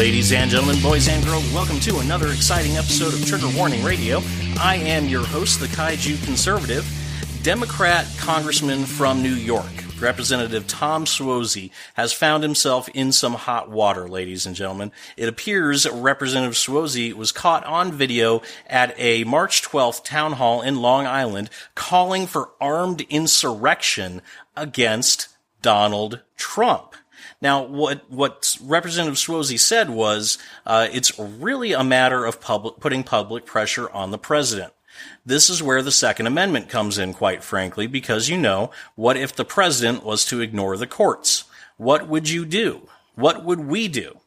Ladies and gentlemen, boys and girls, welcome to another exciting episode of Trigger Warning Radio. I am your host, the Kaiju Conservative, Democrat Congressman from New York. Representative Tom Suozzi has found himself in some hot water, ladies and gentlemen. It appears Representative Suozzi was caught on video at a March 12th town hall in Long Island calling for armed insurrection against Donald Trump. Now, what Representative Suozzi said was, it's really a matter of putting public pressure on the president. This is where the Second Amendment comes in, quite frankly, because, what if the president was to ignore the courts? What would you do? What would we do?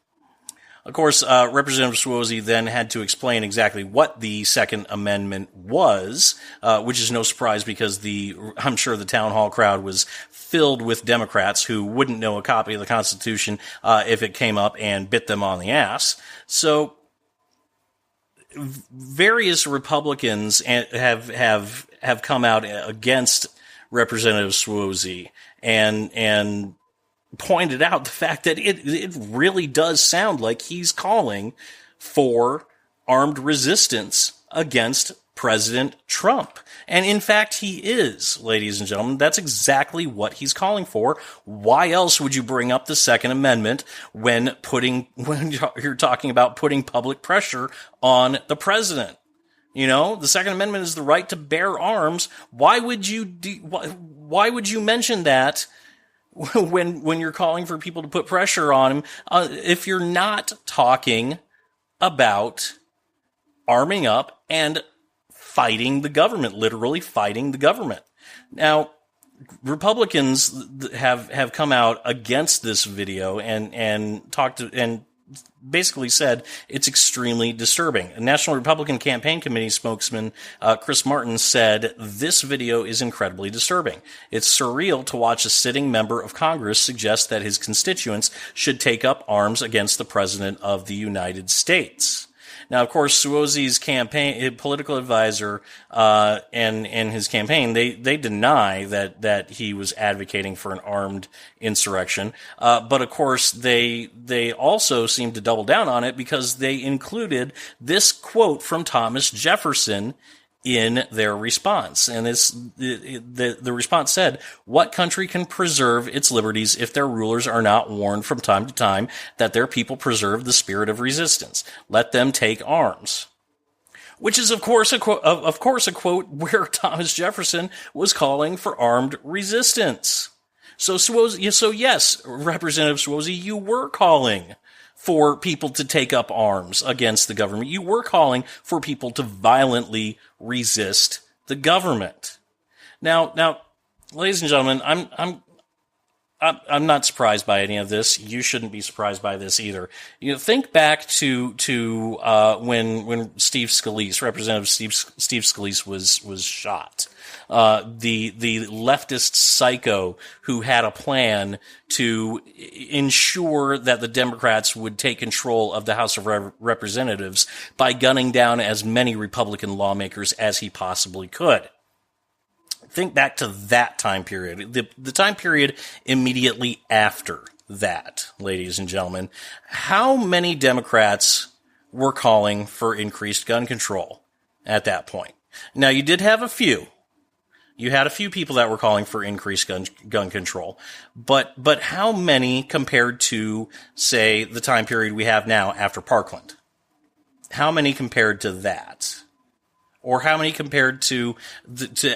Of course, Representative Suozzi then had to explain exactly what the Second Amendment was, which is no surprise because I'm sure the town hall crowd was filled with Democrats who wouldn't know a copy of the Constitution if it came up and bit them on the ass. So various Republicans have come out against Representative Suozzi and pointed out the fact that it really does sound like he's calling for armed resistance against President Trump. And in fact, he is, ladies and gentlemen. That's exactly what he's calling for. Why else would you bring up the Second Amendment when you're talking about putting public pressure on the president? The Second Amendment is the right to bear arms. Why would you mention that when you're calling for people to put pressure on him, if you're not talking about arming up and fighting the government, literally fighting the government? Now, Republicans have come out against this video and talked and basically said it's extremely disturbing. A National Republican Campaign Committee spokesman, Chris Martin, said this video is incredibly disturbing. It's surreal to watch a sitting member of Congress suggest that his constituents should take up arms against the President of the United States. Now, of course, Suozzi's political advisor, and his campaign, they deny that he was advocating for an armed insurrection. But of course, they also seem to double down on it because they included this quote from Thomas Jefferson in their response. And the response said, "What country can preserve its liberties if their rulers are not warned from time to time that their people preserve the spirit of resistance? Let them take arms." Which is, of course, a quote where Thomas Jefferson was calling for armed resistance. So yes, Representative Suozzi, you were calling for people to take up arms against the government. You were calling for people to violently resist the government. Now, ladies and gentlemen, I'm not surprised by any of this. You shouldn't be surprised by this either. Think back to when Steve Scalise, Representative Steve Scalise, was shot. The leftist psycho who had a plan to ensure that the Democrats would take control of the House of Representatives by gunning down as many Republican lawmakers as he possibly could. Think back to that time period, the time period immediately after that, ladies and gentlemen. How many Democrats were calling for increased gun control at that point? Now, you did have a few. You had a few people that were calling for increased gun control, but how many compared to, say, the time period we have now after Parkland? How many compared to that? Or how many compared to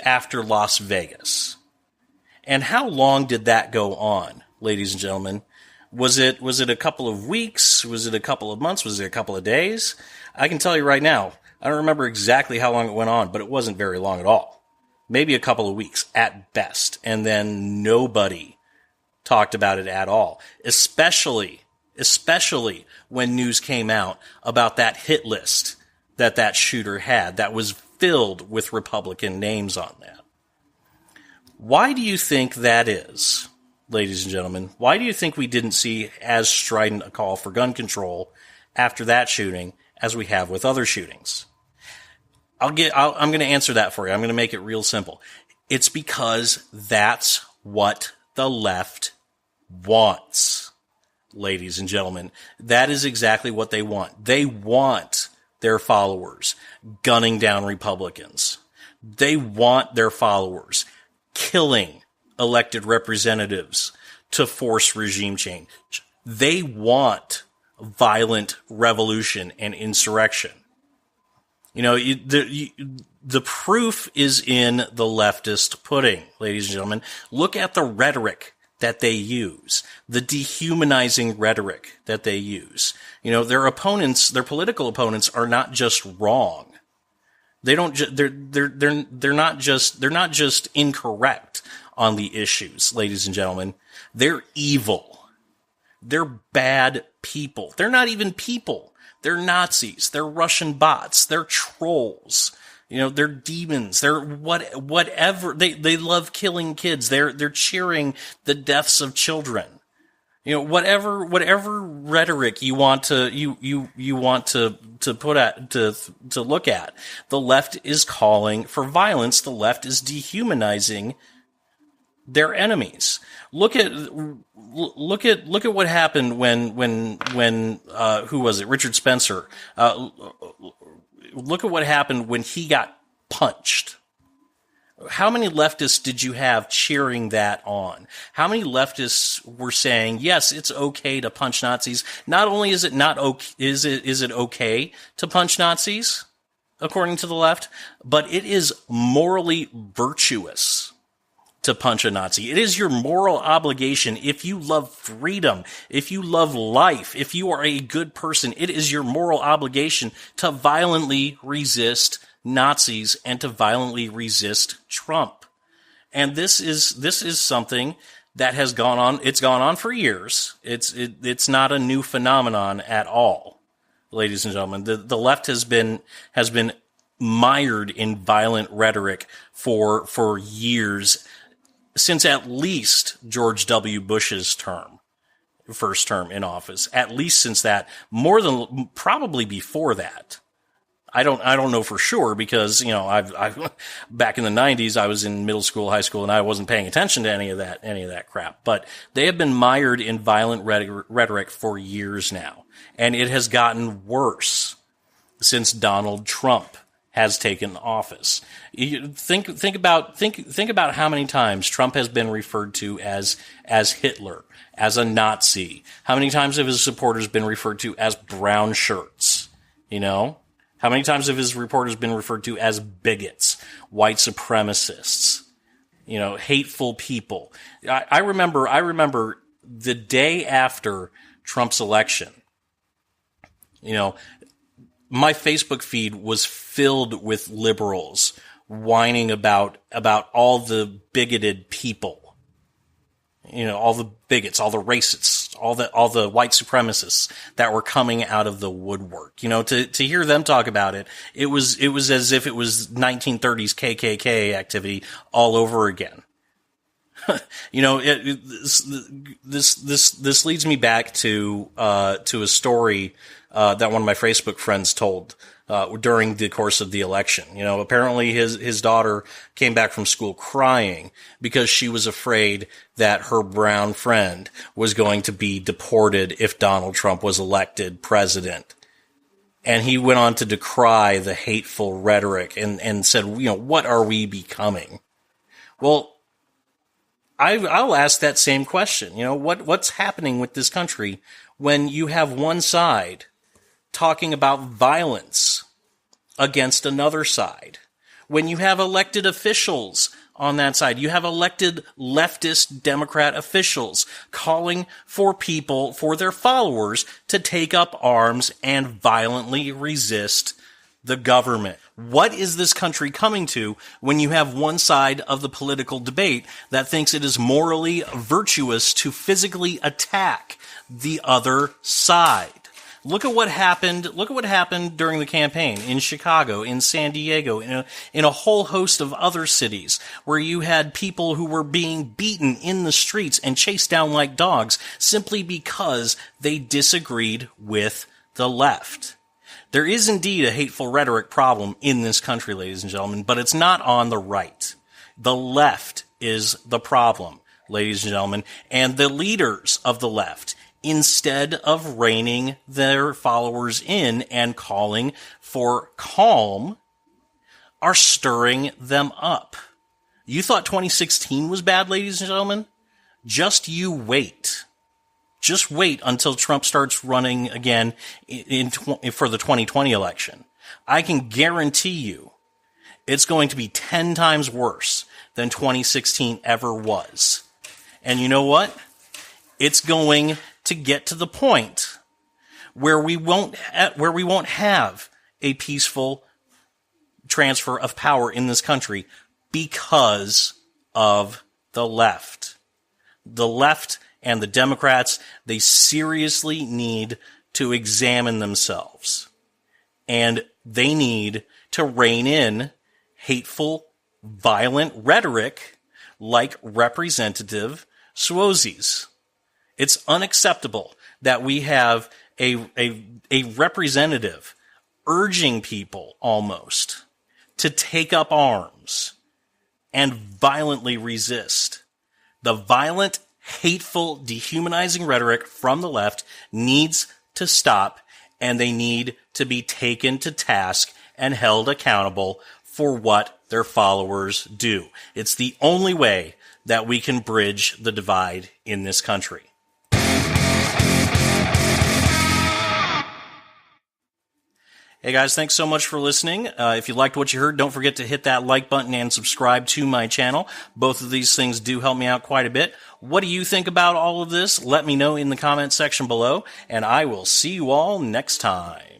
after Las Vegas? And how long did that go on, ladies and gentlemen? Was it a couple of weeks? Was it a couple of months? Was it a couple of days? I can tell you right now, I don't remember exactly how long it went on, but it wasn't very long at all. Maybe a couple of weeks at best. And then nobody talked about it at all. Especially when news came out about that hit list that shooter had that was filled with Republican names on that. Why do you think that is, ladies and gentlemen? Why do you think we didn't see as strident a call for gun control after that shooting as we have with other shootings? I'm going to answer that for you. I'm going to make it real simple. It's because that's what the left wants. ladies and gentlemen. That is exactly what they want. They want their followers gunning down Republicans. They want their followers killing elected representatives to force regime change. They want violent revolution and insurrection. You know, the proof is in the leftist pudding, ladies and gentlemen. Look at the rhetoric that they use, the dehumanizing rhetoric that they use. You know, their opponents, their political opponents, are not just wrong. They're not just incorrect on the issues, ladies and gentlemen. They're evil. They're bad people. They're not even people. They're Nazis. They're Russian bots. They're trolls. You know, they're demons. They're whatever. They love killing kids. They're cheering the deaths of children. You know, whatever rhetoric you want to you want to put at to look at, the left is calling for violence. The left is dehumanizing their enemies. Look at what happened when who was it? Richard Spencer. Look at what happened when he got punched. How many leftists did you have cheering that on? How many leftists were saying, yes, it's okay to punch Nazis? Not only is it not okay, is it okay to punch Nazis, according to the left, but it is morally virtuous to punch a Nazi. It is your moral obligation. If you love freedom, if you love life, if you are a good person, it is your moral obligation to violently resist Nazis and to violently resist Trump. And this is something that has gone on. It's gone on for years. It's not a new phenomenon at all, ladies and gentlemen. The left has been mired in violent rhetoric for years, since at least George W. Bush's first term in office. At least since that, more than probably before that. I don't know for sure because, you know, I've back in the 90s, I was in middle school, high school, and I wasn't paying attention to any of that crap. But they have been mired in violent rhetoric for years now. And it has gotten worse since Donald Trump has taken office. Think about how many times Trump has been referred to as Hitler, as a Nazi. How many times have his supporters been referred to as brown shirts? You know? How many times have his reporters been referred to as bigots, white supremacists, you know, hateful people? I remember the day after Trump's election, you know, my Facebook feed was filled with liberals whining about all the bigoted people, you know, all the bigots, all the racists, all the white supremacists that were coming out of the woodwork. You know, to hear them talk about it, it was as if it was 1930s KKK activity all over again. You know, this leads me back to a story that one of my Facebook friends told during the course of the election. You know, apparently his daughter came back from school crying because she was afraid that her brown friend was going to be deported if Donald Trump was elected president. And he went on to decry the hateful rhetoric and said, you know, what are we becoming? Well, I'll ask that same question. You know, what's happening with this country when you have one side talking about violence against another side? When you have elected officials on that side, you have elected leftist Democrat officials calling for people, for their followers, to take up arms and violently resist the government. What is this country coming to when you have one side of the political debate that thinks it is morally virtuous to physically attack the other side? Look at what happened. Look at what happened during the campaign in Chicago, in San Diego, in a whole host of other cities where you had people who were being beaten in the streets and chased down like dogs simply because they disagreed with the left. There is indeed a hateful rhetoric problem in this country, ladies and gentlemen, but it's not on the right. The left is the problem, ladies and gentlemen, and the leaders of the left instead of reining their followers in and calling for calm, are stirring them up. You thought 2016 was bad, ladies and gentlemen? Just you wait. Just wait until Trump starts running again for the 2020 election. I can guarantee you it's going to be 10 times worse than 2016 ever was. And you know what? It's going to get to the point where we won't have a peaceful transfer of power in this country because of the left. The left and the Democrats, they seriously need to examine themselves. And they need to rein in hateful, violent rhetoric like Representative Suozzi's. It's unacceptable that we have a representative urging people almost to take up arms and violently resist. The violent, hateful, dehumanizing rhetoric from the left needs to stop, and they need to be taken to task and held accountable for what their followers do. It's the only way that we can bridge the divide in this country. Hey guys, thanks so much for listening. If you liked what you heard, don't forget to hit that like button and subscribe to my channel. Both of these things do help me out quite a bit. What do you think about all of this? Let me know in the comment section below, and I will see you all next time.